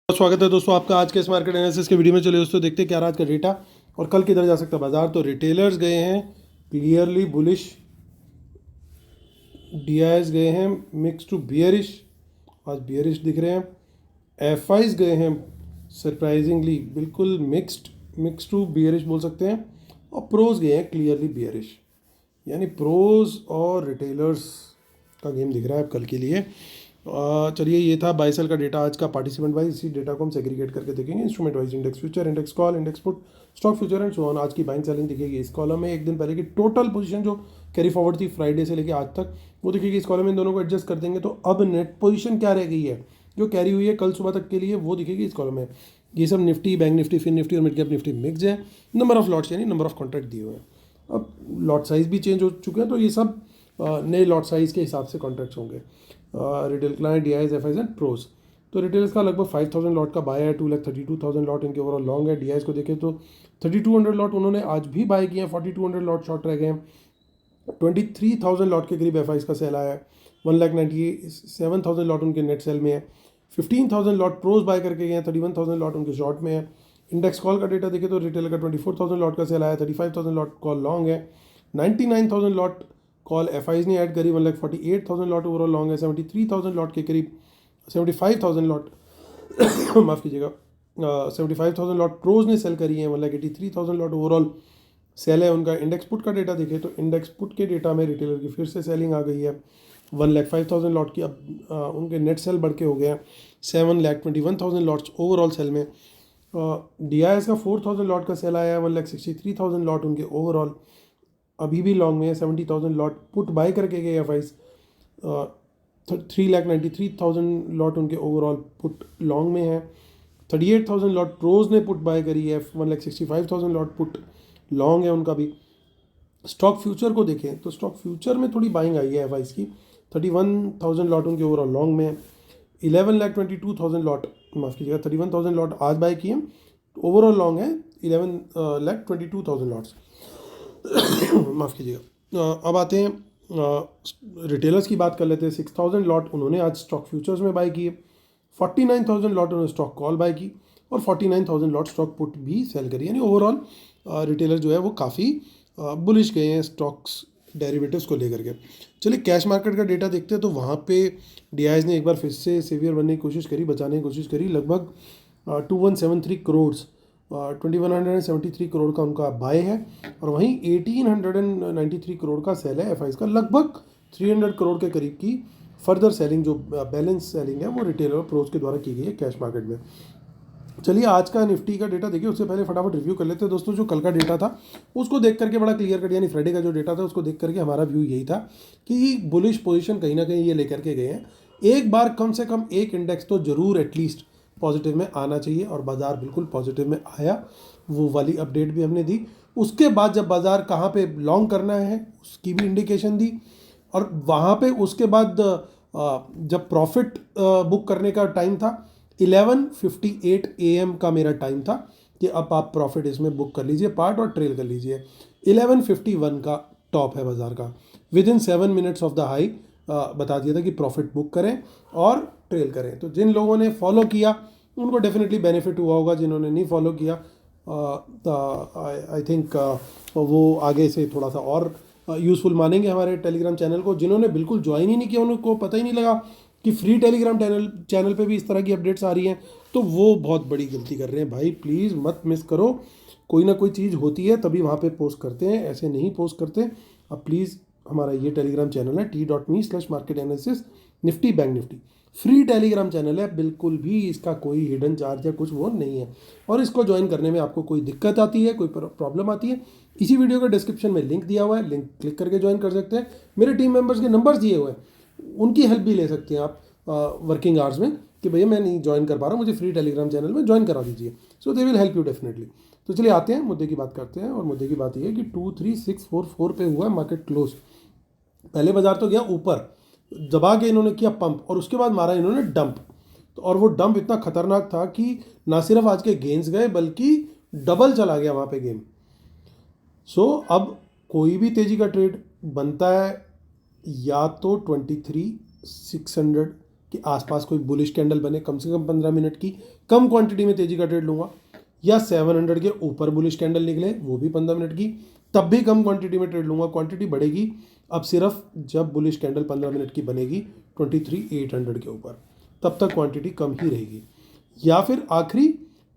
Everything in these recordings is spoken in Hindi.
स्वागत है दोस्तों आपका आज के इस मार्केट एनालिसिस के वीडियो में। चलिए दोस्तों देखते हैं क्या आज का डेटा और कल किधर जा सकता है बाजार। तो रिटेलर्स गए हैं क्लियरली बुलिश, डीआईएस गए हैं मिक्स टू बियरिश, आज बियरिश दिख रहे हैं। एफआईज गए हैं सरप्राइजिंगली बिल्कुल मिक्स टू बियरिश बोल सकते हैं। और प्रोज गए हैं क्लियरली बियरिश, यानी प्रोज और रिटेलर्स का गेम दिख रहा है कल के लिए। चलिए ये था बाय सेल का डेटा आज का पार्टिसिपेंट वाइज। इसी डेटा को हम सेग्रीगेट करके देखेंगे instrument wise, index future, index call, index put, stock future and so on. आज की बाइंग सेलिंग दिखेगी इस कॉलम में। एक दिन पहले की टोटल पोजीशन जो कैरी फॉरवर्ड थी फ्राइडे से लेकर आज तक वो दिखेगी इस कॉलम में। इन दोनों को एडजस्ट कर देंगे तो अब नेट पोजीशन क्या रह गई है जो कैरी हुई है कल सुबह तक के लिए वो दिखेगी इस कॉलम में। ये सब Nifty, bank Nifty, fin Nifty और मिड कैप निफ्टी मिक्स है। नंबर ऑफ लॉट्स यानी नंबर ऑफ कॉन्ट्रैक्ट दिए हुए हैं। अब लॉट साइज भी चेंज हो चुके हैं तो ये सब नए लॉट साइज के हिसाब से कॉन्ट्रैक्ट्स होंगे। Retail client, DIIs, FIIs and pros. तो रिटेल्स का लगभग 5000 लॉट का बाय है, 2,32,000 लॉट इनके ओवरऑल लॉन्ग है। डीआईएस को देखें तो 3200 लॉट उन्होंने आज भी बाय किए हैं, 4200 लॉट शॉर्ट रह गए हैं। 23,000 लॉट के करीब एफआईज का सेल आया है, 1,97,000 लॉट उनके नेट सेल में है। 15,000 लॉट प्रोज बाय करके गए हैं, 31,000 लॉट उनके शॉर्ट में है। इंडेक्स कॉल का डेटा देखें तो रिटेल का 24,000 लॉट का सेल आया, 35,000 लॉट कॉल लॉन्ग है। 99,000 लॉट कॉल एफआईज ने ऐड करी, 1,48,000 लॉट ओवरऑल लॉन्ग है। 73,000 लॉट के करीब 75,000 लॉट माफ़ कीजिएगा 75,000 लॉट प्रोज ने सेल करी है, 1,83,000 लॉट ओवरऑल सेल है उनका। इंडेक्स पुट का डेटा देखें तो इंडेक्स पुट के डेटा में रिटेलर की फिर से सेलिंग आ गई है, 1,05,000 लॉट की। अब उनके नेट सेल बढ़ के हो गए हैं 7,21,000 लॉट्स ओवरऑल सेल में। डीआईएस का 4,000 लॉट का सेल आया है, 1,63,000 लॉट उनके ओवरऑल अभी भी लॉन्ग में है। 70,000 लॉट पुट बाय करके गए एफआईज, 3,93,000 लॉट उनके ओवरऑल पुट लॉन्ग में है। 38,000 लॉट प्रोज ने पुट बाय करी है, 1,65,000 लॉट पुट लॉन्ग है उनका भी। स्टॉक फ्यूचर को देखें तो स्टॉक फ्यूचर में थोड़ी बाइंग आई है एफआईज की, 31,000 लॉट उनके ओवरऑल लॉन्ग में है। 11,22,000 लॉट माफ़ कीजिएगा 31,000 लॉट आज बाय किए, ओवरऑल लॉन्ग है 11,22,000 लॉट्स माफ़ कीजिएगा। अब आते हैं रिटेलर्स की बात कर लेते हैं। 6,000 लॉट उन्होंने आज स्टॉक फ्यूचर्स में बाय किए, 49,000 लॉट उन्होंने स्टॉक कॉल बाय की और 49,000 लॉट स्टॉक पुट भी सेल करी। यानी ओवरऑल रिटेलर जो है वो काफ़ी बुलिश गए हैं स्टॉक्स डेरिवेटिव्स को लेकर के। चलिए कैश मार्केट का डेटा देखते हैं तो वहाँ पे डीआईएस ने एक बार फिर से सेवियर बनने की कोशिश करी, बचाने की कोशिश करी। लगभग 2173 करोड़ 2173 करोड़ का उनका बाय है और वहीं 1893 करोड़ का सेल है एफआईज का। लगभग 300 करोड़ के करीब की फर्दर सेलिंग जो बैलेंस सेलिंग है वो रिटेल और प्रोज के द्वारा की गई है कैश मार्केट में। चलिए आज का निफ्टी का डेटा देखिए, उससे पहले फटाफट रिव्यू कर लेते हैं दोस्तों। जो कल का डेटा था उसको देख करके बड़ा क्लियर कट, यानी फ्राइडे का जो डेटा था उसको देख करके हमारा व्यू यही था कि बुलिश पोजीशन कहीं ना कहीं ये लेकर के गए हैं। एक बार कम से कम एक इंडेक्स तो जरूर एटलीस्ट पॉजिटिव में आना चाहिए और बाजार बिल्कुल पॉजिटिव में आया, वो वाली अपडेट भी हमने दी। उसके बाद जब बाजार कहाँ पे लॉन्ग करना है उसकी भी इंडिकेशन दी और वहाँ पे उसके बाद जब प्रॉफिट बुक करने का टाइम था 11:58 AM का मेरा टाइम था कि अब आप प्रॉफिट इसमें बुक कर लीजिए पार्ट और ट्रेल कर लीजिए। 11:51 का टॉप है बाजार का, with in 7 minutes of the high बता दिया था कि प्रॉफिट बुक करें और ट्रेल करें। तो जिन लोगों ने फॉलो किया उनको डेफिनेटली बेनिफिट हुआ होगा, जिन्होंने नहीं फॉलो किया आई थिंक वो आगे से थोड़ा सा और यूज़फुल मानेंगे हमारे टेलीग्राम चैनल को। जिन्होंने बिल्कुल ज्वाइन ही नहीं किया, उनको पता ही नहीं लगा कि फ्री टेलीग्राम चैनल पे भी इस तरह की अपडेट्स आ रही हैं, तो वो बहुत बड़ी गलती कर रहे हैं भाई। प्लीज़ मत मिस करो, कोई ना कोई चीज़ होती है तभी वहाँ पे पोस्ट करते हैं, ऐसे नहीं पोस्ट करते। अब प्लीज़ हमारा ये टेलीग्राम चैनल है t.me/market analysis Nifty bank Nifty, free Telegram channel है, बिल्कुल भी इसका कोई हिडन चार्ज या कुछ वो नहीं है। और इसको ज्वाइन करने में आपको कोई दिक्कत आती है, कोई प्रॉब्लम आती है, इसी वीडियो के डिस्क्रिप्शन में लिंक दिया हुआ है, लिंक क्लिक करके ज्वाइन कर सकते हैं। मेरे टीम मेंबर्स के नंबर्स दिए हुए हैं, उनकी हेल्प भी ले सकते हैं आप वर्किंग आवर्स में कि भैया मैं नहीं ज्वाइन कर पा रहा हूँ, मुझे फ्री टेलीग्राम चैनल में ज्वाइन करा दीजिए। So they will help you definitely. तो चलिए आते हैं मुद्दे की बात करते हैं और मुद्दे की बात ये है कि 23644 पे हुआ है मार्केट क्लोज। पहले बाजार तो गया ऊपर, दबा के इन्होंने किया पंप और उसके बाद मारा इन्होंने डंप। तो और वो डंप इतना खतरनाक था कि ना सिर्फ आज के गेंस गए बल्कि डबल चला गया वहाँ पे गेम। सो अब कोई भी तेजी का ट्रेड बनता है या तो 23,600 के आसपास कोई बुलिश कैंडल बने कम से कम 15 मिनट की, कम क्वांटिटी में तेजी का ट्रेड लूँगा, या 700 के ऊपर बुलिश कैंडल निकले वो भी 15 मिनट की, तब भी कम क्वांटिटी में ट्रेड लूँगा। क्वांटिटी बढ़ेगी अब सिर्फ जब बुलिश कैंडल 15 मिनट की बनेगी 23,800 के ऊपर, तब तक क्वांटिटी कम ही रहेगी। या फिर आखिरी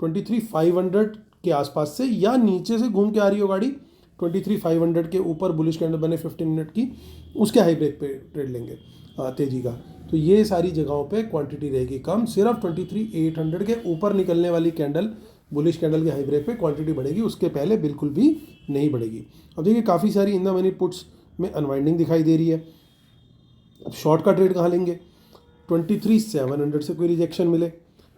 23,500 के आसपास से या नीचे से घूम के आ रही हो गाड़ी 23,500 के ऊपर बुलिश कैंडल बने 15 मिनट की, उसके हाई ब्रेक पे ट्रेड लेंगे तेजी का। तो ये सारी जगहों पे क्वांटिटी रहेगी कम, सिर्फ 23,800 के ऊपर निकलने वाली कैंडल बुलिश कैंडल के हाई ब्रेक पे क्वांटिटी बढ़ेगी, उसके पहले बिल्कुल भी नहीं बढ़ेगी। अब देखिए काफ़ी सारी इन द मनी पुट्स में अनवाइंडिंग दिखाई दे रही है। अब शॉर्ट का ट्रेड कहाँ लेंगे? 23,700 से कोई रिजेक्शन मिले,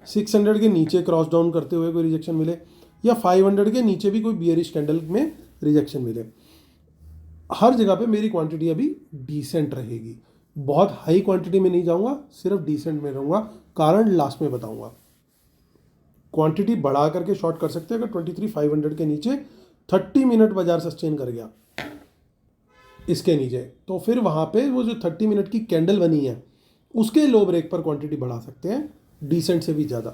600 के नीचे क्रॉस डाउन करते हुए कोई रिजेक्शन मिले, या 500 के नीचे भी कोई बियरिश कैंडल में रिजेक्शन मिले, हर जगह पे मेरी क्वांटिटी अभी डिसेंट रहेगी। बहुत हाई क्वांटिटी में नहीं जाऊंगा, सिर्फ डिसेंट में रहूंगा। कारण लास्ट में बताऊंगा। क्वांटिटी बढ़ा करके शॉर्ट कर सकते हैं अगर 23,500 के नीचे 30 मिनट बाजार सस्टेन कर गया इसके नीचे, तो फिर वहां पे वो जो 30 मिनट की कैंडल बनी है उसके लो ब्रेक पर क्वांटिटी बढ़ा सकते हैं डिसेंट से भी ज़्यादा।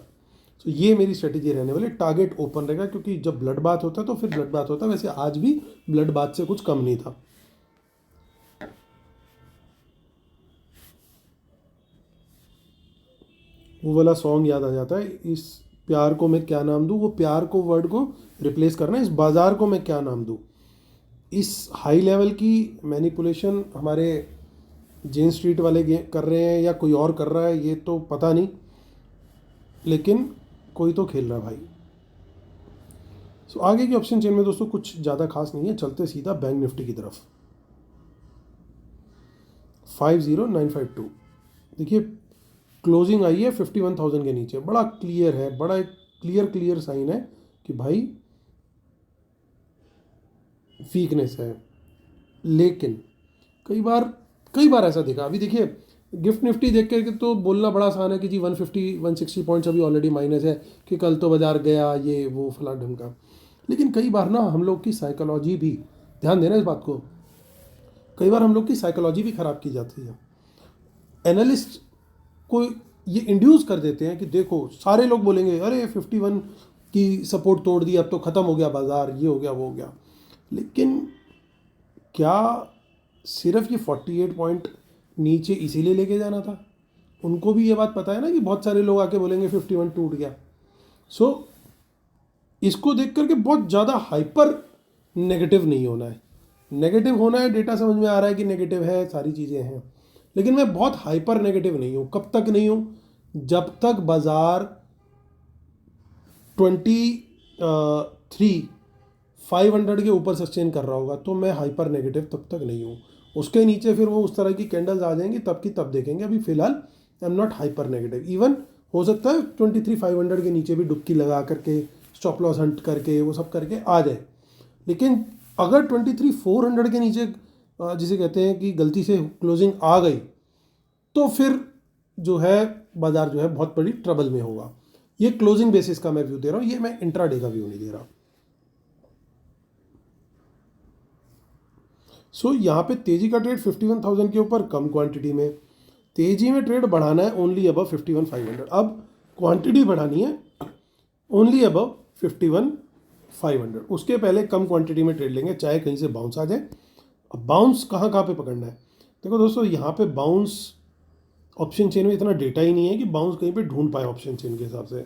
तो ये मेरी स्ट्रेटेजी रहने वाली। टारगेट ओपन रहेगा क्योंकि जब ब्लड बाथ होता है तो फिर ब्लड बाथ होता है। वैसे आज भी ब्लड बाथ से कुछ कम नहीं था। वो वाला सॉन्ग याद आ जाता है, इस प्यार को मैं क्या नाम दूँ। वो प्यार को वर्ड को रिप्लेस करना है, इस बाजार को मैं क्या नाम दूँ। इस हाई लेवल की मैनिपुलेशन हमारे जेन स्ट्रीट वाले कर रहे हैं या कोई और कर रहा है ये तो पता नहीं, लेकिन कोई तो खेल रहा है भाई। सो आगे की ऑप्शन चेन में दोस्तों कुछ ज़्यादा खास नहीं है। चलते सीधा बैंक निफ्टी की तरफ। 50952 देखिए क्लोजिंग आई है 51,000 के नीचे। बड़ा क्लियर है, बड़ा एक क्लियर साइन है कि भाई वीकनेस है। लेकिन कई बार ऐसा देखा। अभी देखिए गिफ्ट निफ्टी देख करके तो बोलना बड़ा आसान है कि जी 150-160 पॉइंट्स अभी ऑलरेडी माइनस है, कि कल तो बाजार गया ये वो फला ढंग का। लेकिन कई बार ना हम लोग की साइकोलॉजी भी, ध्यान देना इस बात को, कई बार हम लोग की साइकोलॉजी भी ख़राब की जाती है। एनालिस्ट को ये इंड्यूस कर देते हैं कि देखो सारे लोग बोलेंगे अरे 51 की सपोर्ट तोड़ दी, अब तो ख़त्म हो गया बाजार, ये हो गया वो हो गया। लेकिन क्या सिर्फ ये 48 पॉइंट नीचे इसीलिए लेके जाना था? उनको भी ये बात पता है ना कि बहुत सारे लोग आके बोलेंगे 51 टूट गया। सो इसको देख करके बहुत ज़्यादा हाइपर नेगेटिव नहीं होना है। नेगेटिव होना है, डेटा समझ में आ रहा है कि नेगेटिव है, सारी चीज़ें हैं, लेकिन मैं बहुत हाइपर नेगेटिव नहीं हूँ। कब तक नहीं हूँ? जब तक बाजार 23,500 के ऊपर सस्टेन कर रहा होगा तो मैं हाइपर नेगेटिव तब तक नहीं हूँ। उसके नीचे फिर वो उस तरह की कैंडल्स आ जाएंगी, तब की तब देखेंगे। अभी फिलहाल I am not hyper negative. Even हो सकता है 23,500 के नीचे भी डुबकी लगा करके स्टॉप लॉस हंट करके वो सब करके आ जाए। लेकिन अगर 23,400 के नीचे जिसे कहते हैं कि गलती से क्लोजिंग आ गई तो फिर जो है बाजार जो है बहुत बड़ी ट्रबल में होगा। ये क्लोजिंग बेसिस का मैं व्यू दे रहा हूँ, ये मैं इंट्राडे का व्यू नहीं दे रहा। सो यहाँ पे तेजी का ट्रेड 51,000 के ऊपर कम क्वांटिटी में, तेजी में ट्रेड बढ़ाना है ओनली अबव 51,500। अब क्वांटिटी बढ़ानी है ओनली अबव 51,500। उसके पहले कम क्वांटिटी में ट्रेड लेंगे, चाहे कहीं से बाउंस आ जाए। अब बाउंस कहाँ पे पकड़ना है? देखो दोस्तों, यहाँ पे बाउंस ऑप्शन चेन में इतना डेटा ही नहीं है कि बाउंस कहीं पे ढूंढ पाए ऑप्शन चेन के हिसाब से।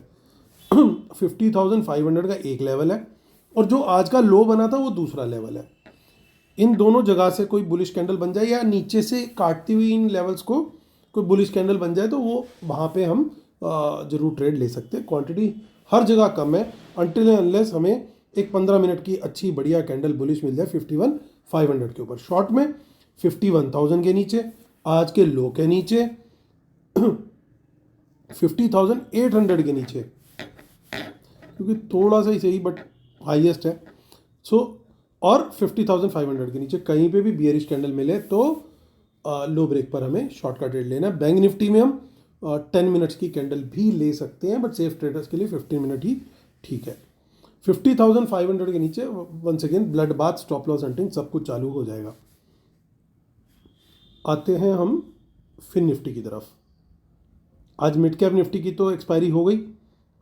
50,500 का एक लेवल है और जो आज का लो बना था वो दूसरा लेवल है। इन दोनों जगह से कोई बुलिश कैंडल बन जाए या नीचे से काटती हुई इन लेवल्स को कोई बुलिश कैंडल बन जाए तो वो वहाँ पे हम जरूर ट्रेड ले सकते हैं। क्वांटिटी हर जगह कम है अनटिल अनलेस हमें एक 15 मिनट की अच्छी बढ़िया कैंडल बुलिश मिल जाए 51,500 के ऊपर। शॉर्ट में 51,000 के नीचे, आज के लो के नीचे 50,800 के नीचे, क्योंकि थोड़ा सा ही सही बट हाईएस्ट है। सो और 50,500 के नीचे कहीं पे भी बियरिश कैंडल मिले तो लो ब्रेक पर हमें शॉर्ट का ट्रेड लेना है। बैंक निफ्टी में हम 10 मिनट्स की कैंडल भी ले सकते हैं, बट सेफ ट्रेडर्स के लिए 15 मिनट ही ठीक है। 50,500 के नीचे once again blood bath, stop loss hunting सब कुछ चालू हो जाएगा। आते हैं हम फिन निफ्टी की तरफ। आज मिड कैप निफ्टी की तो एक्सपायरी हो गई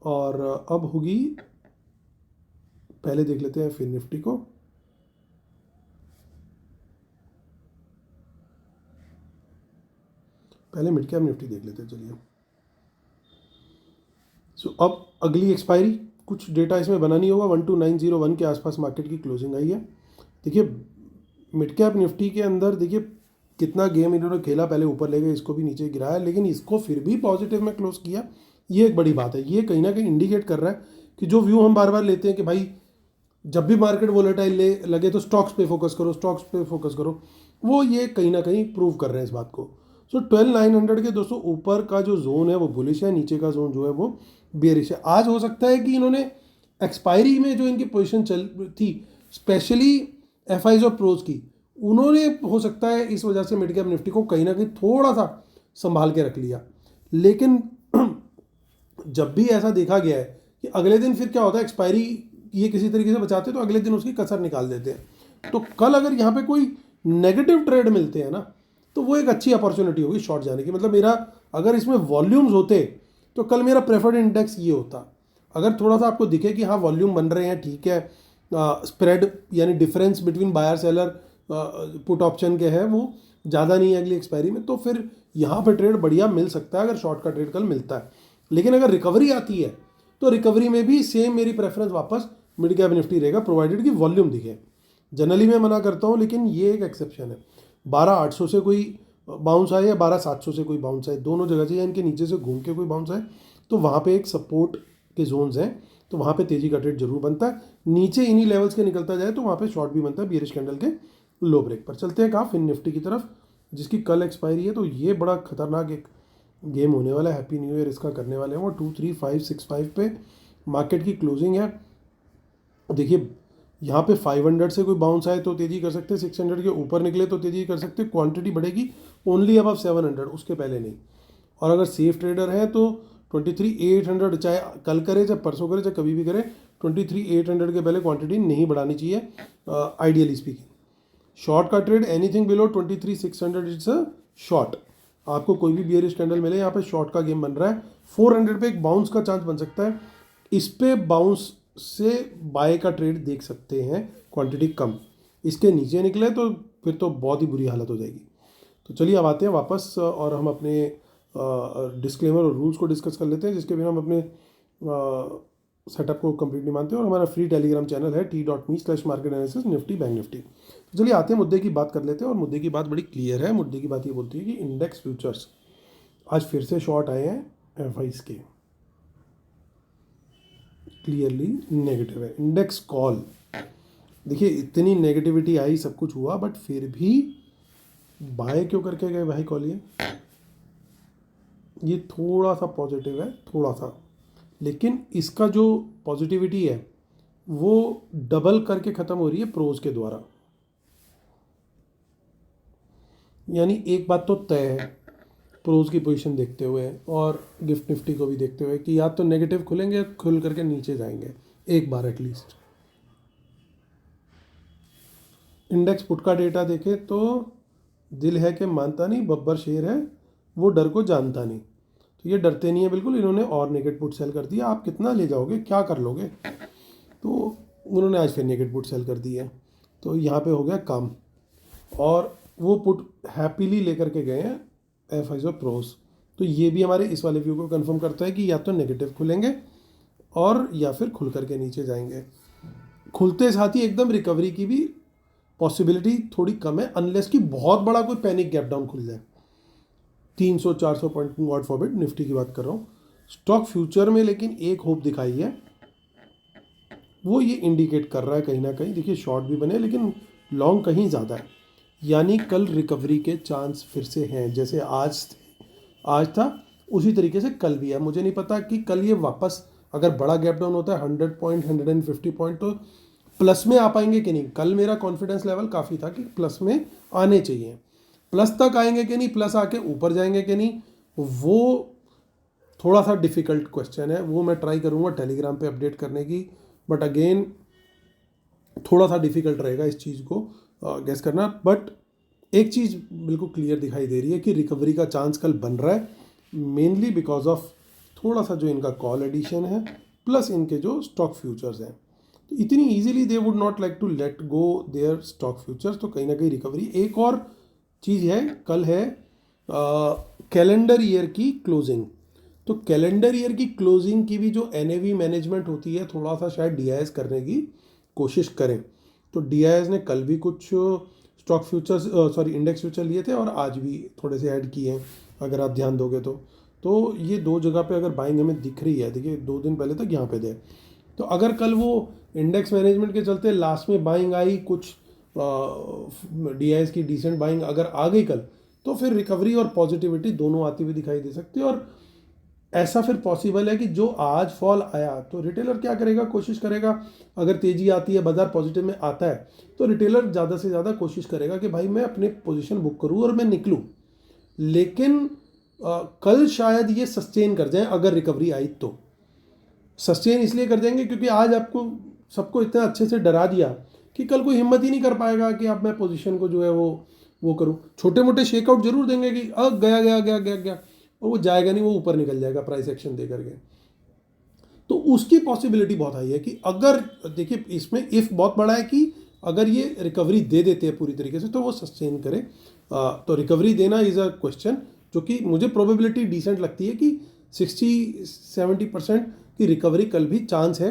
और अब होगी, पहले देख लेते हैं फिर निफ्टी को। पहले मिड कैप निफ्टी देख लेते हैं, चलिए। सो अब अगली एक्सपायरी, कुछ डेटा इसमें बना नहीं होगा। 12901 के आसपास मार्केट की क्लोजिंग आई है। देखिए मिड कैप निफ्टी के अंदर देखिए कितना गेम इन्होंने खेला, पहले ऊपर ले गए, इसको भी नीचे गिराया, लेकिन इसको फिर भी पॉजिटिव में क्लोज किया। ये एक बड़ी बात है। ये कहीं ना कहीं इंडिकेट कर रहा है कि जो व्यू हम बार बार लेते हैं कि भाई जब भी मार्केट वोलेटाइल लगे तो स्टॉक्स पे फोकस करो, स्टॉक्स पे फोकस करो, वो ये कहीं ना कहीं प्रूव कर रहे हैं इस बात को। सो 12900 के दोस्तों ऊपर का जो जोन है वो बुलिश है, नीचे का जोन जो है वो बेरिश है। आज हो सकता है कि इन्होंने एक्सपायरी में जो इनकी पोजीशन चल थी, स्पेशली एफआईज और प्रोज की, उन्होंने हो सकता है इस वजह से मिड कैप निफ्टी को कहीं ना कहीं थोड़ा सा संभाल के रख लिया। लेकिन जब भी ऐसा देखा गया है कि अगले दिन फिर क्या होता है, एक्सपायरी ये किसी तरीके से बचाते तो अगले दिन उसकी कसर निकाल देते हैं। तो कल अगर यहाँ पे कोई नेगेटिव ट्रेड मिलते हैं ना, तो वो एक अच्छी अपॉर्चुनिटी होगी शॉर्ट जाने की। मतलब मेरा अगर इसमें वॉल्यूम्स होते तो कल मेरा प्रेफर्ड इंडेक्स ये होता। अगर थोड़ा सा आपको दिखे कि हाँ वॉल्यूम बन रहे हैं, ठीक है, स्प्रेड यानी difference between buyer seller put option के है वो ज़्यादा नहीं है अगली एक्सपायरी में, तो फिर यहाँ पे ट्रेड बढ़िया मिल सकता है अगर शॉर्ट का ट्रेड कल मिलता है। लेकिन अगर रिकवरी आती है तो रिकवरी में भी सेम मेरी प्रेफरेंस वापस मिड कैप निफ्टी रहेगा, प्रोवाइडेड कि वॉल्यूम दिखे। जनरली मैं मना करता हूँ, लेकिन ये एक एक्सेप्शन है। 12800 से कोई बाउंस आए या 12700 से कोई बाउंस आए, दोनों जगह से या इनके नीचे से घूम के कोई बाउंस आए, तो वहाँ पे एक सपोर्ट के जोन्स हैं, तो वहाँ पे तेजी का ट्रेड जरूर बनता है। नीचे इन्हीं लेवल्स के निकलता जाए तो वहाँ पे शॉर्ट भी बनता है बियरिश कैंडल के लो ब्रेक पर। चलते हैं कहाँ, फिन निफ्टी की तरफ, जिसकी कल एक्सपायरी है। तो ये बड़ा खतरनाक एक गेम होने वाला है, हैप्पी न्यू ईयर इसका करने वाले हैं वो। 23565 पे मार्केट की क्लोजिंग है। देखिए यहाँ पे 500 से कोई बाउंस आए तो तेजी कर सकते हैं, 600 के ऊपर निकले तो तेजी कर सकते हैं, क्वांटिटी बढ़ेगी ओनली अबव 700, उसके पहले नहीं। और अगर सेफ ट्रेडर हैं तो 23800 चाहे कल करे चाहे परसों करे चाहे कभी भी करे, 23800 के पहले क्वांटिटी नहीं बढ़ानी चाहिए आइडियली स्पीकिंग। शॉर्ट का trade anything below 23600 it's a short. आपको कोई भी बियरिश कैंडल मिले, यहाँ पे शॉर्ट का गेम बन रहा है। 400 पे एक बाउंस का चांस बन सकता है, इस पे बाउंस से बाय का ट्रेड देख सकते हैं, क्वांटिटी कम। इसके नीचे निकले तो फिर तो बहुत ही बुरी हालत हो जाएगी। तो चलिए अब आते हैं वापस और हम अपने डिस्क्लेमर और रूल्स को डिस्कस कर लेते हैं, जिसके बिना हम अपने सेटअप को कंप्लीट नहीं मानते। और हमारा फ्री टेलीग्राम चैनल है t.me/market analysis Nifty bank Nifty. तो चलिए आते हैं मुद्दे की बात कर लेते हैं। और मुद्दे की बात बड़ी क्लियर है। मुद्दे की बात ये बोलती है कि इंडेक्स फ्यूचर्स आज फिर से शॉर्ट आए हैं एफआईज के, क्लियरली नेगेटिव है। इंडेक्स कॉल, देखिए इतनी नेगेटिविटी आई, सब कुछ हुआ, बट फिर भी बाय क्यों करके गए भाई कॉल? ये थोड़ा सा पॉजिटिव है, थोड़ा सा, लेकिन इसका जो पॉजिटिविटी है वो डबल करके ख़त्म हो रही है प्रोज के द्वारा। यानी एक बात तो तय है प्रोज की पोजीशन देखते हुए और गिफ्ट निफ्टी को भी देखते हुए कि या तो नेगेटिव खुलेंगे, खुल करके नीचे जाएंगे एक बार एटलीस्ट। इंडेक्स पुट का डेटा देखें तो दिल है कि मानता नहीं, बब्बर शेर है वो डर को जानता नहीं। तो ये डरते नहीं है बिल्कुल, इन्होंने और नेगेटिव पुट सेल कर दिया। आप कितना ले जाओगे, क्या कर लोगे? तो उन्होंने आज फिर नेगेटिव पुट सेल कर दी है, तो यहाँ पे हो गया काम। और वो पुट हैप्पीली लेकर के गए हैं एफआईज और प्रोज। तो ये भी हमारे इस वाले व्यू को कंफर्म करता है कि या तो नेगेटिव खुलेंगे और या फिर खुल करके नीचे जाएंगे। खुलते साथ ही एकदम रिकवरी की भी पॉसिबिलिटी थोड़ी कम है, अनलेस कि बहुत बड़ा कोई पैनिक गैप डाउन खुल जाए 300-400 पॉइंट, गॉड फॉरबिड, निफ्टी की बात कर रहा हूँ। स्टॉक फ्यूचर में लेकिन एक होप दिखाई है, वो ये इंडिकेट कर रहा है कहीं ना कहीं। देखिए शॉर्ट भी बने लेकिन लॉन्ग कहीं ज़्यादा है, यानी कल रिकवरी के चांस फिर से हैं। जैसे आज था उसी तरीके से कल भी है। मुझे नहीं पता कि कल ये वापस अगर बड़ा गैप डाउन होता है 100 पॉइंट 150 पॉइंट तो प्लस में आ पाएंगे कि नहीं। कल मेरा कॉन्फिडेंस लेवल काफ़ी था कि प्लस में आने चाहिए, प्लस तक आएंगे कि नहीं, प्लस आके ऊपर जाएंगे कि नहीं, वो थोड़ा सा डिफ़िकल्ट क्वेश्चन है। वो मैं ट्राई करूँगा टेलीग्राम पे अपडेट करने की, बट अगेन थोड़ा सा डिफ़िकल्ट रहेगा इस चीज़ को गेस करना। बट एक चीज़ बिल्कुल क्लियर दिखाई दे रही है कि रिकवरी का चांस कल बन रहा है, मेनली बिकॉज ऑफ थोड़ा सा जो इनका कॉल एडिशन है प्लस इनके जो स्टॉक फ्यूचर्स हैं, तो इतनी easily they would not like to let go their stock futures. तो कहीं ना कहीं रिकवरी। एक और चीज़ है, कल है कैलेंडर ईयर की क्लोजिंग। तो कैलेंडर ईयर की क्लोजिंग की भी जो एनएवी मैनेजमेंट होती है, थोड़ा सा शायद डीआईएस करने की कोशिश करें। तो डीआईएस ने कल भी कुछ स्टॉक फ्यूचर्स इंडेक्स फ्यूचर लिए थे और आज भी थोड़े से ऐड किए हैं, अगर आप ध्यान दोगे तो ये दो जगह पे अगर बाइंग हमें दिख रही है, देखिए 2 दिन पहले तक यहाँ पे थे। तो अगर कल वो इंडेक्स मैनेजमेंट के चलते लास्ट में बाइंग आई, कुछ डीआईएस की डिसेंट बाइंग अगर आ गई कल, तो फिर रिकवरी और पॉजिटिविटी दोनों आती हुई दिखाई दे सकती है। और ऐसा फिर पॉसिबल है कि जो आज फॉल आया तो रिटेलर क्या करेगा, कोशिश करेगा, अगर तेजी आती है, बाजार पॉजिटिव में आता है, तो रिटेलर ज़्यादा से ज़्यादा कोशिश करेगा कि भाई मैं अपने पोजीशन बुक करूँ और मैं निकलूँ। लेकिन कल शायद ये सस्टेन कर जाएं, अगर रिकवरी आई तो। सस्टेन इसलिए कर देंगे क्योंकि आज आपको सबको इतना अच्छे से डरा दिया कि कल कोई हिम्मत ही नहीं कर पाएगा कि अब मैं पोजीशन को जो है वो करूँ। छोटे मोटे शेकआउट जरूर देंगे कि गया गया गया गया गया, और वो जाएगा नहीं, वो ऊपर निकल जाएगा प्राइस एक्शन दे करके। तो उसकी पॉसिबिलिटी बहुत हाई है कि अगर, देखिए इसमें इफ बहुत बड़ा है कि अगर ये रिकवरी दे देते हैं पूरी तरीके से तो वो सस्टेन करें। तो रिकवरी देना इज़ अ क्वेश्चन, जो कि मुझे प्रोबेबिलिटी डिसेंट लगती है कि 60-70% की रिकवरी कल भी चांस है।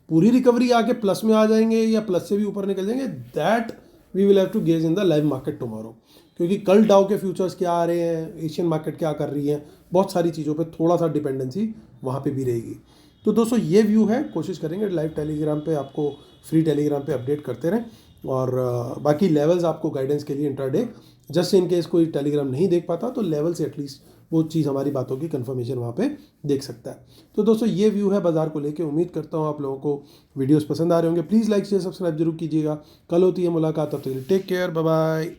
पूरी रिकवरी आके प्लस में आ जाएंगे या प्लस से भी ऊपर निकल जाएंगे, that we will have to gauge in the live market tomorrow. क्योंकि कल डाउ के फ्यूचर्स क्या आ रहे हैं, एशियन मार्केट क्या कर रही है, बहुत सारी चीज़ों पे थोड़ा सा डिपेंडेंसी वहाँ पे भी रहेगी। तो दोस्तों ये व्यू है, कोशिश करेंगे लाइव टेलीग्राम पे आपको, फ्री टेलीग्राम पे अपडेट करते रहें। और बाकी लेवल्स आपको गाइडेंस के लिए इंट्राडे, जस्ट इन केस कोई टेलीग्राम नहीं देख पाता तो लेवल से एटलीस्ट वो चीज़, हमारी बातों की कंफर्मेशन वहाँ पे देख सकता है। तो दोस्तों ये व्यू है बाजार को लेके। उम्मीद करता हूँ आप लोगों को वीडियोस पसंद आ रहे होंगे। प्लीज़ लाइक शेयर सब्सक्राइब जरूर कीजिएगा। कल होती है मुलाकात, तब तक टेक केयर, बाय बाय।